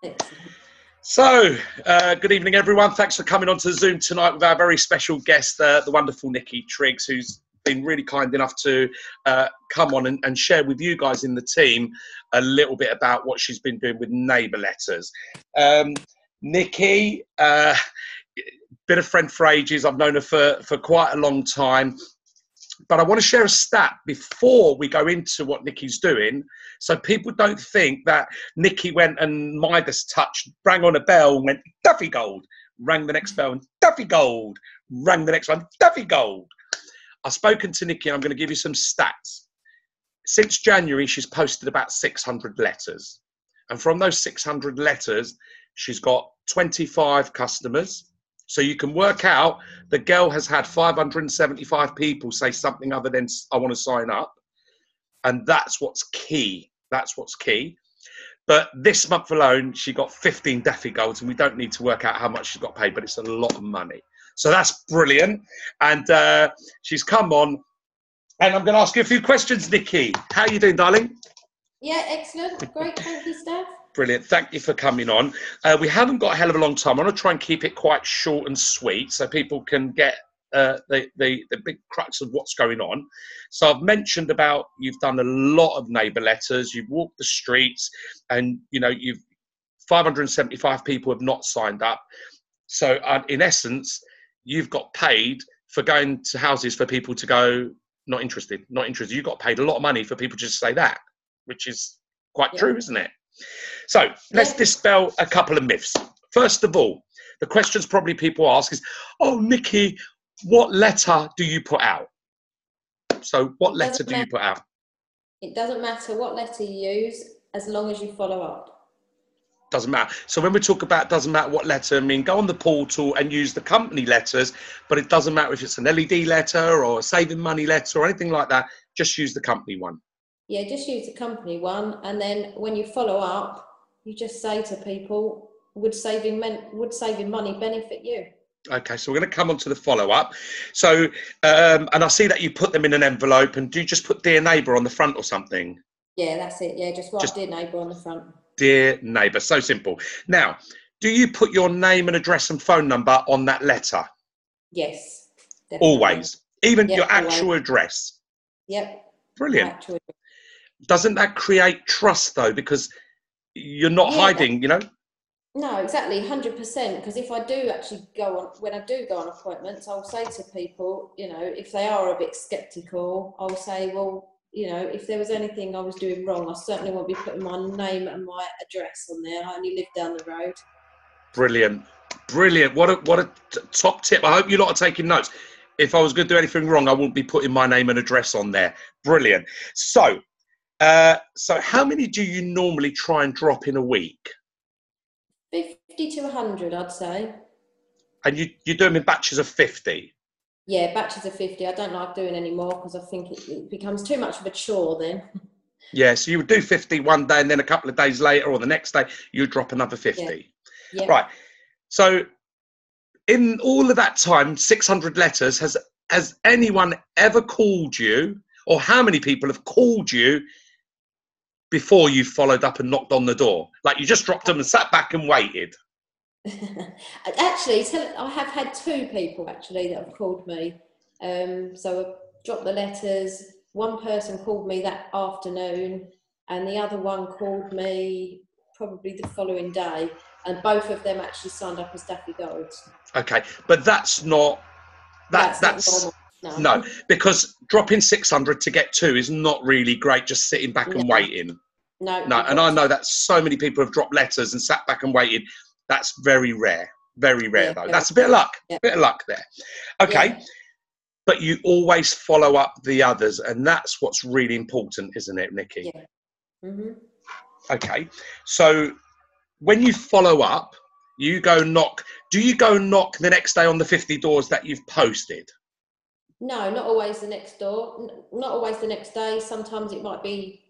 Excellent. So, good evening, everyone. Thanks for coming on to Zoom tonight with our very special guest, the wonderful Nicky Triggs, who's been really kind enough to come on and share with you guys in the team a little bit about what she's been doing with Neighbour letters. Nicky, been a friend for ages. I've known her for quite a long time. But I want to share a stat before we go into what Nicky's doing, so people don't think that Nicky went and Midas touch, rang on a bell, went Duffy Gold, rang the next bell, and Duffy Gold, rang the next one, Duffy Gold. I've spoken to Nicky, and I'm going to give you some stats. Since January, she's posted about 600 letters. And from those 600 letters, she's got 25 customers. So you can work out the girl has had 575 people say something other than I want to sign up. And that's what's key. That's what's key. But this month alone, she got 15 Daffy Golds, and we don't need to work out how much she's got paid, but it's a lot of money. So that's brilliant. And she's come on, and I'm going to ask you a few questions, Nicky. How are you doing, darling? Yeah, excellent. Great. Thank you, Steph. Brilliant. Thank you for coming on. We haven't got a hell of a long time. I'm going to try and keep it quite short and sweet so people can get the big crux of what's going on. So I've mentioned about you've done a lot of Neighbour letters. You've walked the streets, and you've 575 people have not signed up. So in essence, you've got paid for going to houses for people to go not interested, not interested. You got paid a lot of money for people to just say that, which is quite true, isn't it? So let's dispel a couple of myths. First of all, the questions probably people ask is, oh, Nicky, what letter do you put out? So what letter do you put out? It doesn't matter what letter you use as long as you follow up. Doesn't matter. So when we talk about doesn't matter what letter, I mean, go on the portal and use the company letters, but it doesn't matter if it's an LED letter or a saving money letter or anything like that. Just use the company one. Yeah, just use the company one, and then when you follow up, you just say to people, would saving money benefit you? Okay, so we're going to come on to the follow-up. So, and I see that you put them in an envelope, and do you just put Dear Neighbour on the front or something? Yeah, that's it. Yeah, just write Dear Neighbour on the front. Dear Neighbour, so simple. Now, do you put your name and address and phone number on that letter? Yes, definitely. Always? Even your actual address? Yep. Brilliant. Doesn't that create trust, though, because you're not hiding, No, exactly, 100%. Because if I do actually when I do go on appointments, I'll say to people, if they are a bit sceptical, I'll say, well, if there was anything I was doing wrong, I certainly won't be putting my name and my address on there. I only live down the road. Brilliant. Brilliant. What a top tip. I hope you lot are taking notes. If I was going to do anything wrong, I wouldn't be putting my name and address on there. Brilliant. So how many do you normally try and drop in a week? 50 to 100, I'd say. And you do them in batches of 50? Yeah, batches of 50. I don't like doing any more because I think it becomes too much of a chore then. Yeah, so you would do 50 one day, and then a couple of days later or the next day, you drop another 50. Yeah. Right. So in all of that time, 600 letters, has anyone ever called you, or how many people have called you before you followed up and knocked on the door? Like you just dropped them and sat back and waited? Actually, I have had 2 people actually that have called me. So I dropped the letters. One person called me that afternoon, and the other one called me probably the following day. And both of them actually signed up as Daffy Golds. Okay, but that's not normal. No, because dropping 600 to get 2 is not really great, just sitting back and waiting. No, and I know that so many people have dropped letters and sat back and waited. That's very rare. Very rare, though. That's a bit of luck. A bit of luck there. Okay. Yeah. But you always follow up the others, and that's what's really important, isn't it, Nicky? Yeah. Mm-hmm. Okay. So when you follow up, you go knock. Do you go knock the next day on the 50 doors that you've posted? No, not always the next door. Not always the next day. Sometimes it might be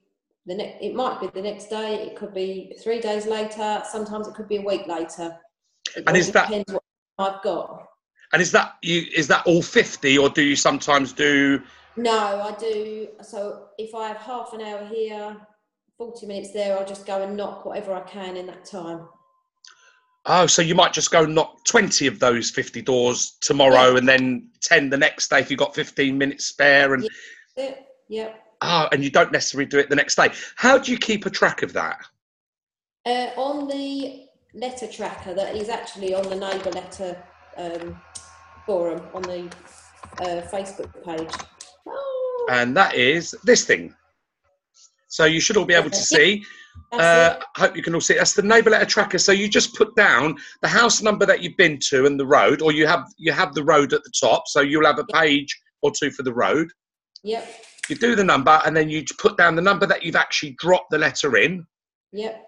the next day. It could be 3 days later. Sometimes it could be a week later. It depends what I've got. And is that all 50, or do you sometimes do? No, I do. So if I have half an hour here, 40 minutes there, I'll just go and knock whatever I can in that time. Oh, so you might just go knock 20 of those 50 doors tomorrow, Yeah. and then 10 the next day if you've got 15 minutes spare. And Yeah. Yeah. and you don't necessarily do it the next day. How do you keep a track of that? On the letter tracker that is actually on the Neighbour letter forum on the Facebook page. Oh. And that is this thing. So you should all be able to see. That's it. I hope you can all see. That's the Neighbour letter tracker. So you just put down the house number that you've been to and the road, or you have the road at the top. So you'll have a page or two for the road. Yep. You do the number, and then you put down the number that you've actually dropped the letter in. Yep.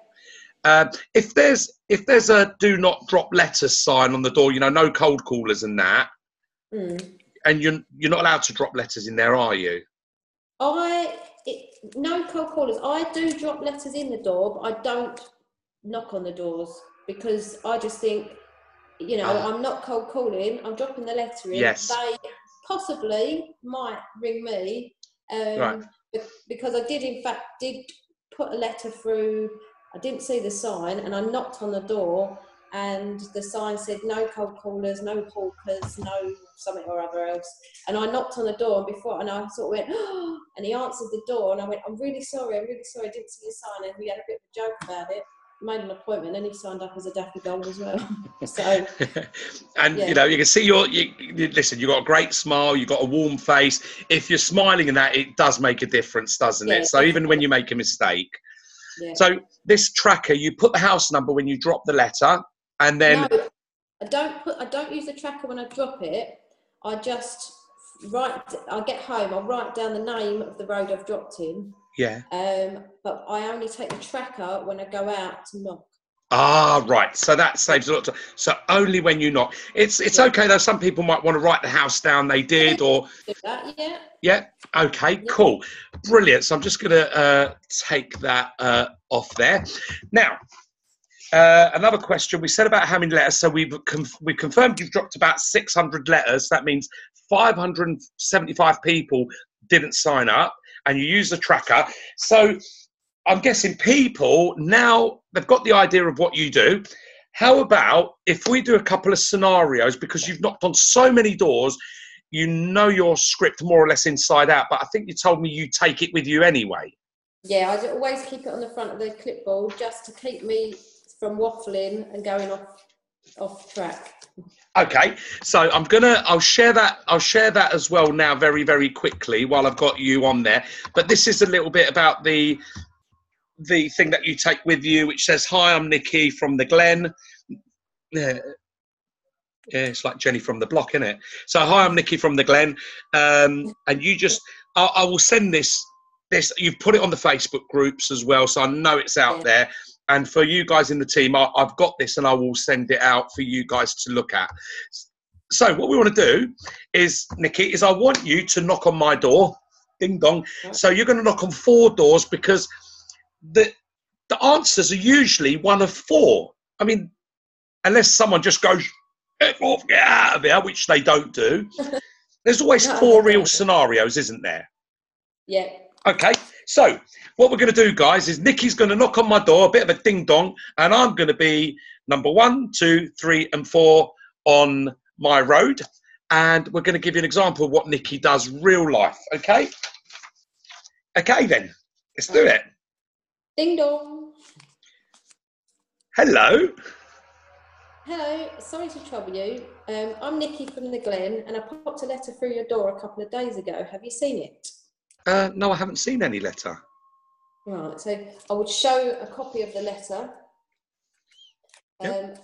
If there's a do not drop letters sign on the door, no cold callers and that, and you're not allowed to drop letters in there, are you? No cold callers. I do drop letters in the door, but I don't knock on the doors because I just think, I'm not cold calling. I'm dropping the letter in. Yes. They possibly might ring me, Right. because I did put a letter through. I didn't see the sign, and I knocked on the door, and the sign said no cold callers, no hawkers, no something or other else. And I knocked on the door, and I sort of went, oh, and he answered the door, and I went, I'm really sorry, I didn't see your sign. And we had a bit of a joke about it, made an appointment, and he signed up as a daffy doll as well. So, and you can see listen, you've got a great smile, you've got a warm face. If you're smiling and that, it does make a difference, doesn't it? So even when you make a mistake. Yeah. So this tracker, you put the house number when you drop the letter, and then no, I don't use the tracker when I drop it. I just I get home, I'll write down the name of the road I've dropped in. Yeah. But I only take the tracker when I go out to knock. Ah, right. So that saves a lot of time. So only when you knock. It's okay though. Some people might want to write the house down they did, or do that. Yeah. Yeah. Okay. Yeah. Cool. Brilliant. So I'm just going to take that off there. Now, another question. We said about how many letters. So we confirmed you've dropped about 600 letters. That means 575 people didn't sign up, and you use the tracker. So I'm guessing people now, they've got the idea of what you do. How about if we do a couple of scenarios, because you've knocked on so many doors, you know your script more or less inside out, but I think you told me you take it with you anyway. Yeah, I always keep it on the front of the clipboard just to keep me from waffling and going off track. Okay, so I'll share that as well now very, very quickly while I've got you on there. But this is a little bit about the thing that you take with you, which says, "Hi, I'm Nicky from the Glen." Yeah, it's like Jenny from the block, isn't it? So, "Hi, I'm Nicky from the Glen," and you just, I will send this. You've put it on the Facebook groups as well, so I know it's out there. And for you guys in the team, I've got this, and I will send it out for you guys to look at. So, what we want to do is, Nicky, I want you to knock on my door, ding dong. So you're going to knock on 4 doors, because the answers are usually one of 4. I mean, unless someone just goes, "Get out of here," which they don't do. There's always 4 real scenarios, isn't there? Yeah. Okay, so what we're going to do, guys, is Nicky's going to knock on my door, a bit of a ding-dong, and I'm going to be number 1, 2, 3, and 4 on my road, and we're going to give you an example of what Nicky does real life, okay? Okay, then. Let's do it. Ding-dong. Hello. Hello, sorry to trouble you. I'm Nicky from the Glen, and I popped a letter through your door a couple of days ago. Have you seen it? No, I haven't seen any letter. Right, so I would show a copy of the letter, and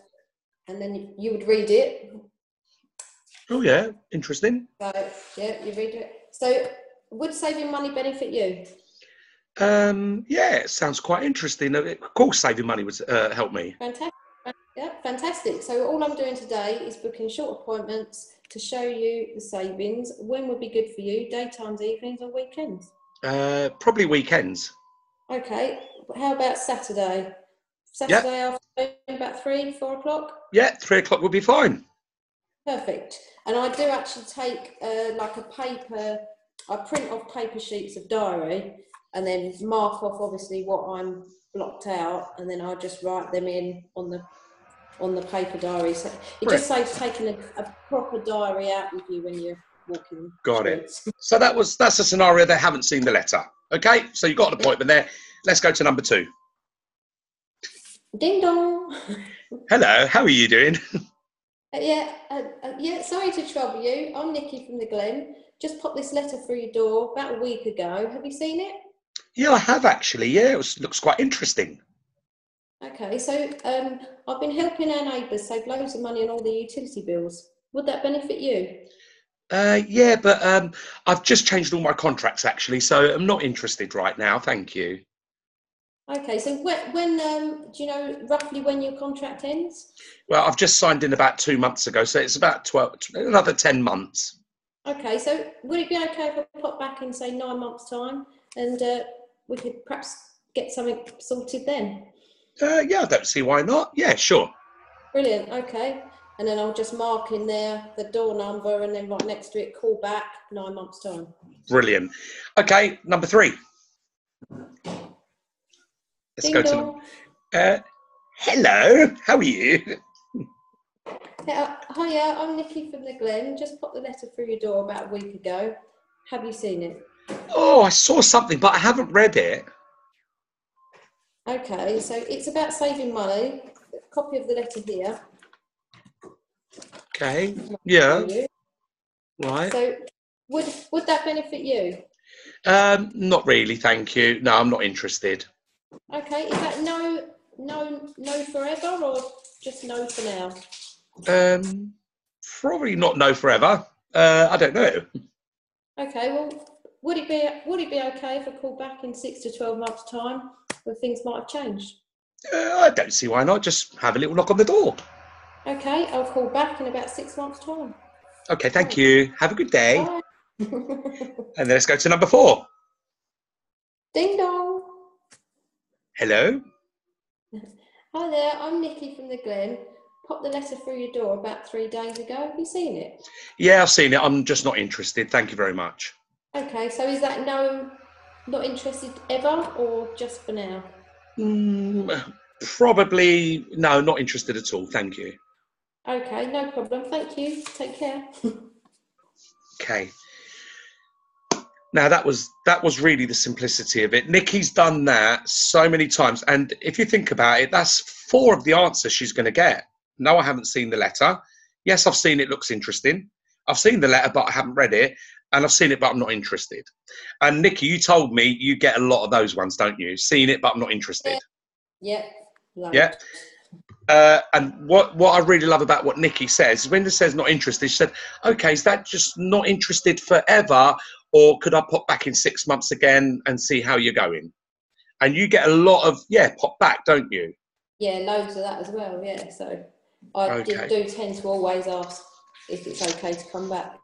then you would read it. Oh, yeah, interesting. So, yeah, you read it. So, would saving money benefit you? Yeah, it sounds quite interesting. Of course, saving money would help me. Fantastic. Yeah, fantastic. So all I'm doing today is booking short appointments to show you the savings. When would be good for you? Daytimes, evenings, or weekends? Probably weekends. Okay. How about Saturday? Saturday afternoon, about 3, 4 o'clock? Yeah, 3 o'clock would be fine. Perfect. And I do actually take like a paper, I print off paper sheets of diary and then mark off obviously what I'm blocked out, and then I'll just write them in on the on the paper diary. So it just saves taking a proper diary out with you when you're walking. Got it. So that's a scenario they haven't seen the letter. Okay, so you've got an appointment there. Let's go to number 2. Ding dong. Hello, how are you doing? Yeah, sorry to trouble you. I'm Nicky from the Glen. Just popped this letter through your door about a week ago. Have you seen it? Yeah, I have actually. Yeah, looks quite interesting. Okay, so I've been helping our neighbours save loads of money on all the utility bills. Would that benefit you? Yeah, but I've just changed all my contracts actually, so I'm not interested right now. Thank you. Okay, so when do you know roughly when your contract ends? Well, I've just signed in about 2 months ago, so it's about another 10 months. Okay, so would it be okay if I pop back in say 9 months' time, and we could perhaps get something sorted then? Yeah, I don't see why not. Yeah, sure. Brilliant. Okay, and then I'll just mark in there the door number, and then right next to it, call back 9 months' time. Brilliant. Okay, number 3. Let's Ding go dong. to. Hello, how are you? Hiya, I'm Nicky from the Glen. Just popped the letter through your door about a week ago. Have you seen it? Oh, I saw something, but I haven't read it. Okay, so it's about saving money. A copy of the letter here. Okay. Yeah. You. Right. So would that benefit you? Not really, thank you. No, I'm not interested. Okay, is that no forever, or just no for now? Probably not no forever. I don't know. Okay, well, would it be okay if I call back in 6 to 12 months' time when things might have changed? I don't see why not. Just have a little knock on the door. Okay, I'll call back in about 6 months' time. Okay, thank you. Have a good day. Bye. And then let's go to number 4. Ding dong. Hello. Hi there, I'm Nicky from the Glen. Popped the letter through your door about 3 days ago. Have you seen it? Yeah, I've seen it. I'm just not interested. Thank you very much. Okay, so is that not interested ever, or just for now? Probably no, not interested at all. Thank you. Okay, no problem. Thank you. Take care. Okay. Now that was really the simplicity of it. Nikki's done that so many times, and if you think about it, that's 4 of the answers she's going to get. No, I haven't seen the letter. Yes, I've seen it. Looks interesting. I've seen the letter, but I haven't read it, and I've seen it, but I'm not interested. And Nikki, you told me you get a lot of those ones, don't you? Seen it, but I'm not interested. Yeah. Yeah. And what I really love about what Nikki says is when it says not interested, she said, okay, is that just not interested forever, or could I pop back in 6 months again and see how you're going? And you get a lot of, pop back, don't you? Yeah, loads of that as well, yeah. So I do tend to always ask if it's okay to come back.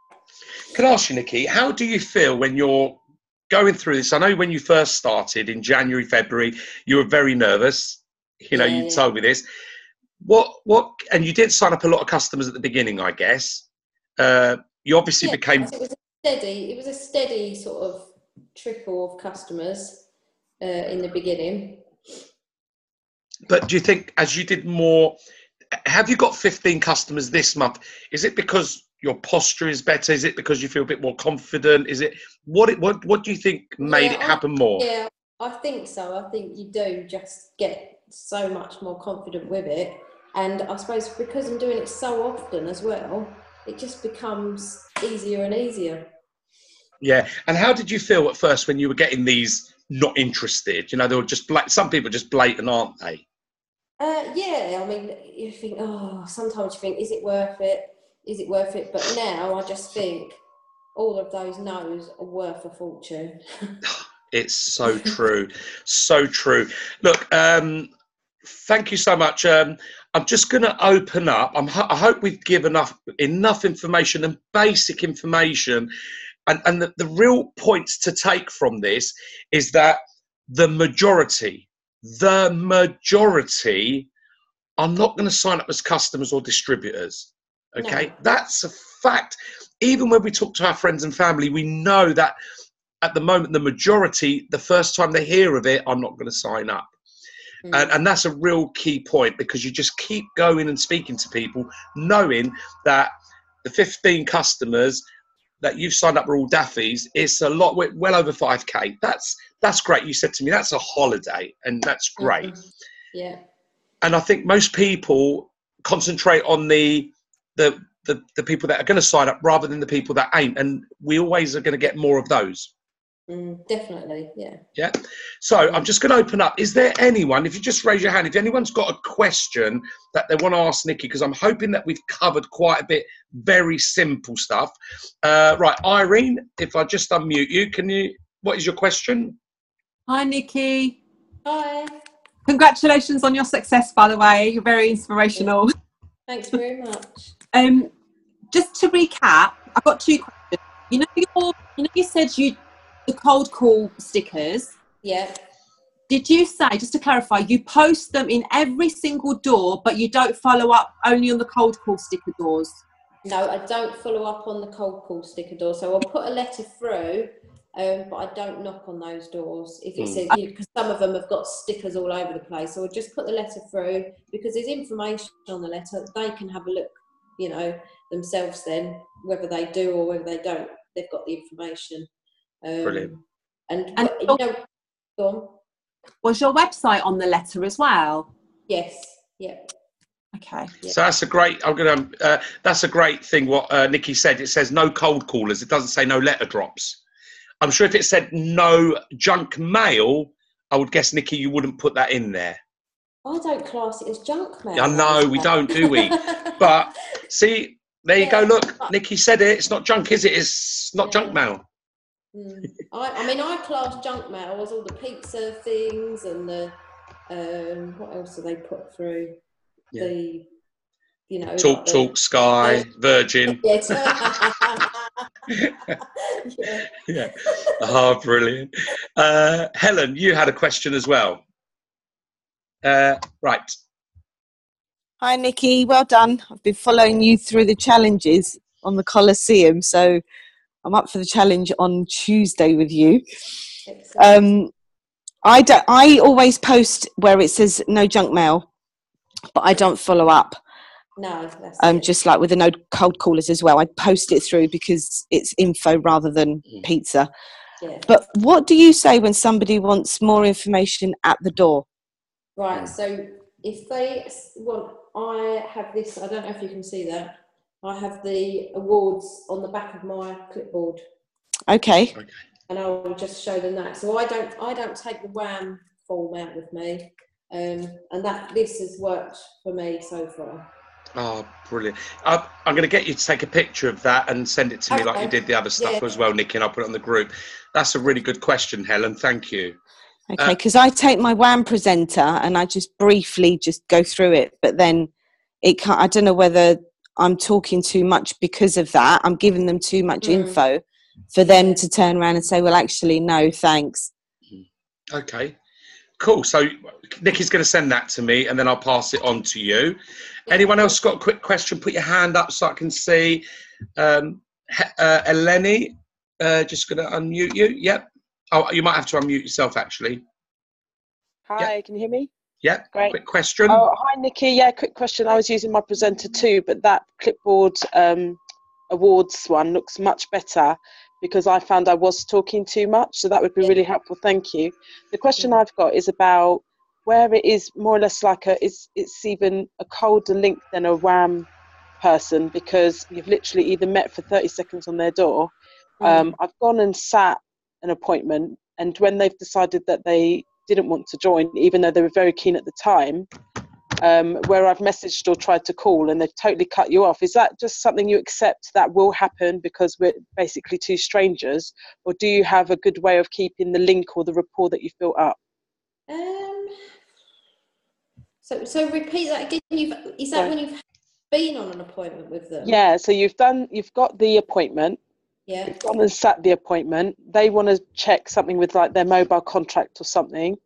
Can I ask you, Nikki, how do you feel when you're going through this? I know when you first started in January, February, you were very nervous. You told me this. What and you did sign up a lot of customers at the beginning, I guess. You obviously became. It was a steady sort of trickle of customers in the beginning. But do you think as you did more, have you got 15 customers this month? Is it because your posture is better? Is it because you feel a bit more confident? Is it what do you think made it happen more? Yeah, I think so. I think you do just get so much more confident with it. And I suppose because I'm doing it so often as well, it just becomes easier and easier. Yeah. And how did you feel at first when you were getting these not interested? They were just some people are just blatant, aren't they? Yeah, I mean, you think, sometimes you think, is it worth it? Is it worth it? But now I just think all of those no's are worth a fortune. It's so true. So true. Look, thank you so much. I'm just going to open up. I hope we've given enough information and basic information. And the real points to take from this is that the majority are not going to sign up as customers or distributors. Okay, no. That's a fact. Even when we talk to our friends and family, we know that at the moment, the majority, the first time they hear of it, are not going to sign up. And that's a real key point, because you just keep going and speaking to people, knowing that the 15 customers that you've signed up are all daffies. It's a lot, well over 5k. That's great. You said to me, that's a holiday, and that's great. Yeah. And I think most people concentrate on the people that are going to sign up rather than the people that ain't. And we always are going to get more of those. Definitely, yeah. Yeah. So I'm just going to open up. Is there anyone, if you just raise your hand, if anyone's got a question that they want to ask Nicky, because I'm hoping that we've covered quite a bit, very simple stuff. Right, Irene, if I just unmute you, what is your question? Hi, Nicky. Hi. Congratulations on your success, by the way. You're very inspirational. Thanks very much. Just to recap, I've got 2 questions. You said the cold call stickers. Yeah. Did you say, just to clarify, you post them in every single door, but you don't follow up only on the cold call sticker doors? No, I don't follow up on the cold call sticker door. So I'll put a letter through, but I don't knock on those doors. If it says, because some of them have got stickers all over the place. So I'll just put the letter through, because there's information on the letter. They can have a look, themselves then, whether they do or whether they don't. They've got the information. Brilliant. Go on. Was your website on the letter as well? Yes. Yeah. Okay. Yeah. So that's a great. That's a great thing. What Nicky said. It says no cold callers. It doesn't say no letter drops. I'm sure if it said no junk mail, I would guess, Nicky, you wouldn't put that in there. I don't class it as junk mail. I know we don't, do we? But see, there you go. Look, Nicky said it. It's not junk, is it? It's not junk mail. I class junk mail as all the pizza things and the what else do they put through? The Talk, Sky, Virgin. Yeah. Oh, brilliant. Helen, you had a question as well. Right. Hi, Nicky. Well done. I've been following you through the challenges on the Colosseum, so I'm up for the challenge on Tuesday with you. I always post where it says no junk mail, but I don't follow up. No, that's just like with the no cold callers as well. I post it through because it's info rather than pizza. Yeah. But what do you say when somebody wants more information at the door? Right. So if they want, I have this. I don't know if you can see that. I have the awards on the back of my clipboard. Okay. And I will just show them that. So I don't take the WHAM form out with me, and this has worked for me so far. Oh, brilliant. I'm going to get you to take a picture of that and send it to me like you did the other stuff as well, Nicky, and I'll put it on the group. That's a really good question, Helen. Thank you. Okay, because I take my WHAM presenter and I just briefly just go through it, but then I don't know whether I'm talking too much because of that. I'm giving them too much info for them to turn around and say, well, actually, no, thanks. Okay. Cool. So Nicky's going to send that to me and then I'll pass it on to you. Anyone else got a quick question? Put your hand up so I can see. Eleni, just going to unmute you. Yep. Oh, you might have to unmute yourself, actually. Hi, Can you hear me? Yeah. Great. Quick question. Oh, hi, Nicky. Yeah, quick question. I was using my presenter too, but that clipboard awards one looks much better because I found I was talking too much, so that would be really helpful. Thank you. The question I've got is about where it is more or less like it's even a colder link than a WHAM person, because you've literally either met for 30 seconds on their door. I've gone and sat an appointment, and when they've decided that they didn't want to join, even though they were very keen at the time, where I've messaged or tried to call and they've totally cut you off. Is that just something you accept that will happen because we're basically two strangers, or do you have a good way of keeping the link or the rapport that you've built up? So repeat that again. Is that when you've been on an appointment with them? Yeah, so you've got the appointment. Yeah. You've gone and sat the appointment. They want to check something with like their mobile contract or something.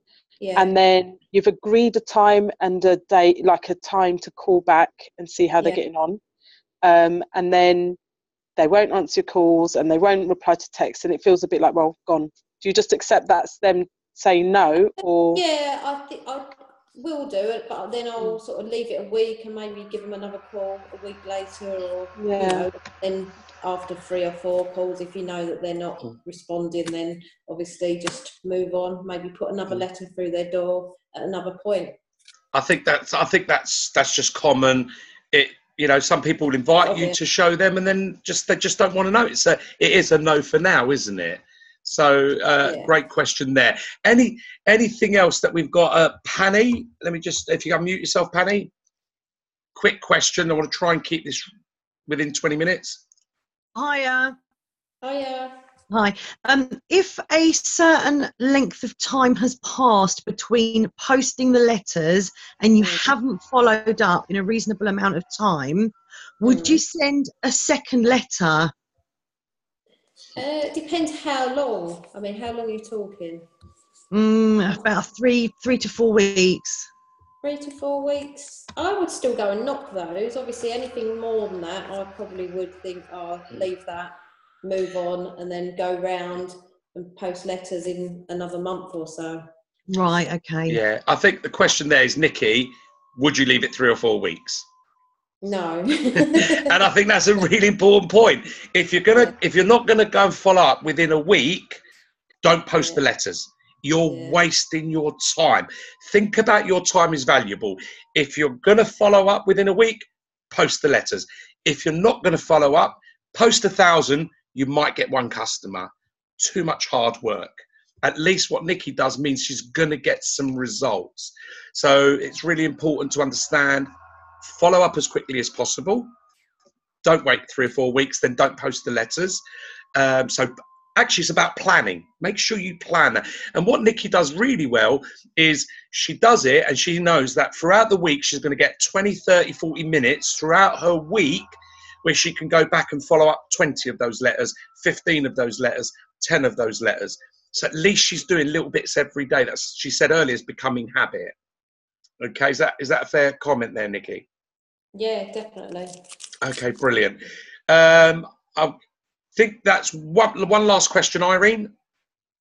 Yeah. And then you've agreed a time and a date, like a time to call back and see how they're getting on. And then they won't answer your calls and they won't reply to text, and it feels a bit like, well, gone. Do you just accept that's them saying no, or? Yeah, will do it, but then I'll sort of leave it a week and maybe give them another call a week later, or you know, then after 3 or 4 calls, if you know that they're not responding, then obviously just move on. Maybe put another letter through their door at another point. I think that's just common. You know, some people will invite you to show them, and then they just don't want to know. It is a no for now, isn't it? So great question there. Anything else that we've got? Panny, let me just, if you unmute yourself, Panny. Quick question. I want to try and keep this within 20 minutes. Hiya. Hiya. Hi. If a certain length of time has passed between posting the letters and you haven't followed up in a reasonable amount of time, would you send a second letter? It depends how long. I mean, how long are you talking? About three to 4 weeks. 3 to 4 weeks. I would still go and knock those. Obviously, anything more than that, I probably would think, leave that, move on, and then go round and post letters in another month or so. Right, okay. Yeah, I think the question there is, Nicky, would you leave it 3 or 4 weeks? No. And I think that's a really important point. If you're not gonna go and follow up within a week, don't post the letters. You're wasting your time. Think about your time is valuable. If you're gonna follow up within a week, post the letters. If you're not gonna follow up, post 1,000. You might get 1 customer. Too much hard work. At least what Nicky does means she's gonna get some results. So it's really important to understand. Follow up as quickly as possible. Don't wait 3 or 4 weeks, then don't post the letters. So actually, it's about planning. Make sure you plan that. And what Nicky does really well is she does it, and she knows that throughout the week, she's going to get 20, 30, 40 minutes throughout her week where she can go back and follow up 20 of those letters, 15 of those letters, 10 of those letters. So at least she's doing little bits every day. That's, she said earlier, is becoming habit. Okay, is that a fair comment there, Nicky? Yeah, definitely. Okay, brilliant. I think that's one last question, Irene.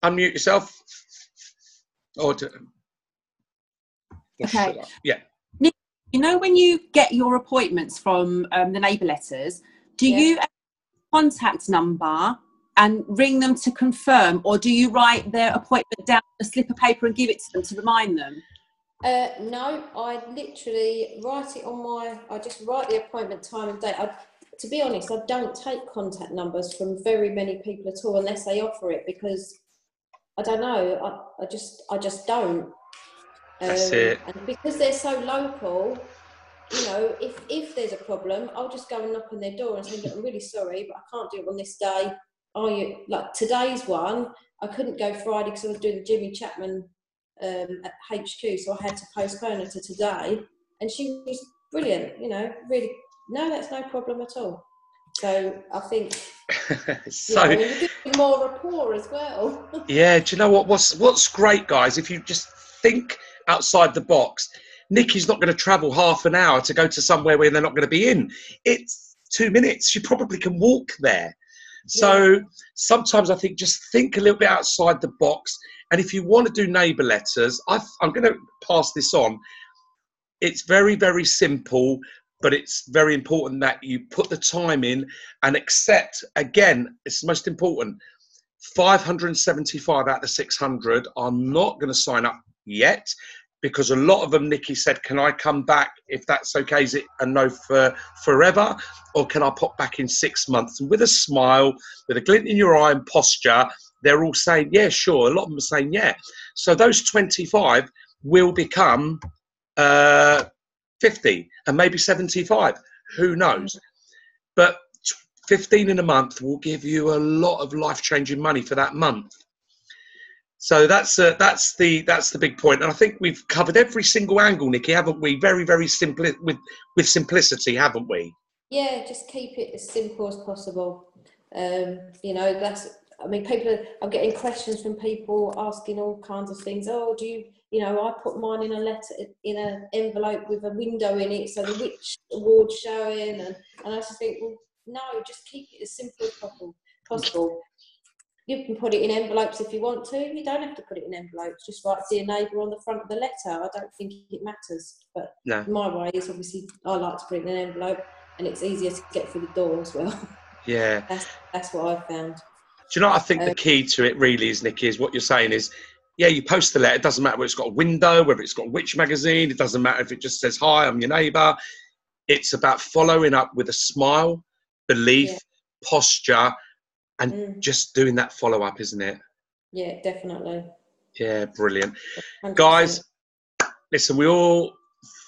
Unmute yourself. Okay. Yeah. Nick, you know when you get your appointments from the Neighbour letters, do you have a contact number and ring them to confirm, or do you write their appointment down on a slip of paper and give it to them to remind them? No, I literally write it on I just write the appointment time and date. To be honest, I don't take contact numbers from very many people at all unless they offer it, because I don't know, I just don't. That's it. And because they're so local, you know, if there's a problem, I'll just go and knock on their door and say, look, I'm really sorry, but I can't do it on this day. Are you, like today's one, I couldn't go Friday because I was doing the Jimmy Chapman at HQ, so I had to postpone it to today, and she was brilliant, you know, really, no, that's no problem at all. So I think so you get more rapport as well. Yeah, do you know what's great, guys, if you just think outside the box. Nicky's not going to travel half an hour to go to somewhere where they're not going to be in. It's 2 minutes. She probably can walk there. So sometimes I think just think a little bit outside the box. And if you want to do Neighbour letters, I'm going to pass this on. It's very, very simple, but it's very important that you put the time in and accept. Again, it's most important. 575 out of the 600 are not going to sign up yet, because a lot of them, Nicky said, can I come back if that's okay? Is it a no for forever, or can I pop back in 6 months? And with a smile, with a glint in your eye and posture, they're all saying, yeah, sure. A lot of them are saying, yeah. So those 25 will become 50 and maybe 75. Who knows? But 15 in a month will give you a lot of life-changing money for that month. So that's the big point, and I think we've covered every single angle, Nicky, haven't we? Very, very simple with simplicity, haven't we? Yeah, just keep it as simple as possible. You know, I mean, I'm getting questions from people asking all kinds of things. Oh, you know, I put mine in a letter, in an envelope with a window in it, so the which award's showing, and I just think, well, no, just keep it as simple as possible. You can put it in envelopes if you want to. You don't have to put it in envelopes. Just write "Dear Neighbour" on the front of the letter. I don't think it matters. But No. my way is obviously I like to put it in an envelope, and it's easier to get through the door as well. Yeah. That's what I've found. Do you know what I think the key to it really is, Nicky, is what you're saying is, yeah, you post the letter. It doesn't matter whether it's got a window, whether it's got a witch magazine. It doesn't matter if it just says, "Hi, I'm your neighbour." It's about following up with a smile, belief, posture, and just doing that follow-up, isn't it? Yeah, definitely. Yeah, brilliant. 100%. Guys, listen, we all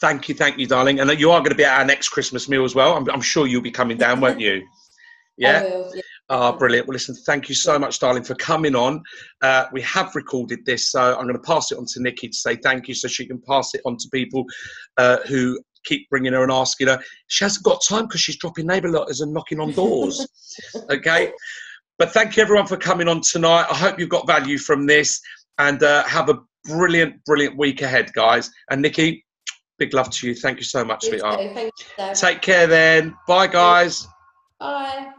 thank you, darling. And you are going to be at our next Christmas meal as well. I'm sure you'll be coming down, won't you? Yeah? I will, yeah. Oh, brilliant. Well, listen, thank you so much, darling, for coming on. We have recorded this, so I'm going to pass it on to Nicky to say thank you so she can pass it on to people who keep bringing her and asking her. She hasn't got time because she's dropping neighbour letters and knocking on doors. Okay? But thank you, everyone, for coming on tonight. I hope you've got value from this, and have a brilliant week ahead, guys. And Nicky, big love to you. Thank you so much, sweetheart. Thank you, Dad. Take care then. Bye, guys. Bye.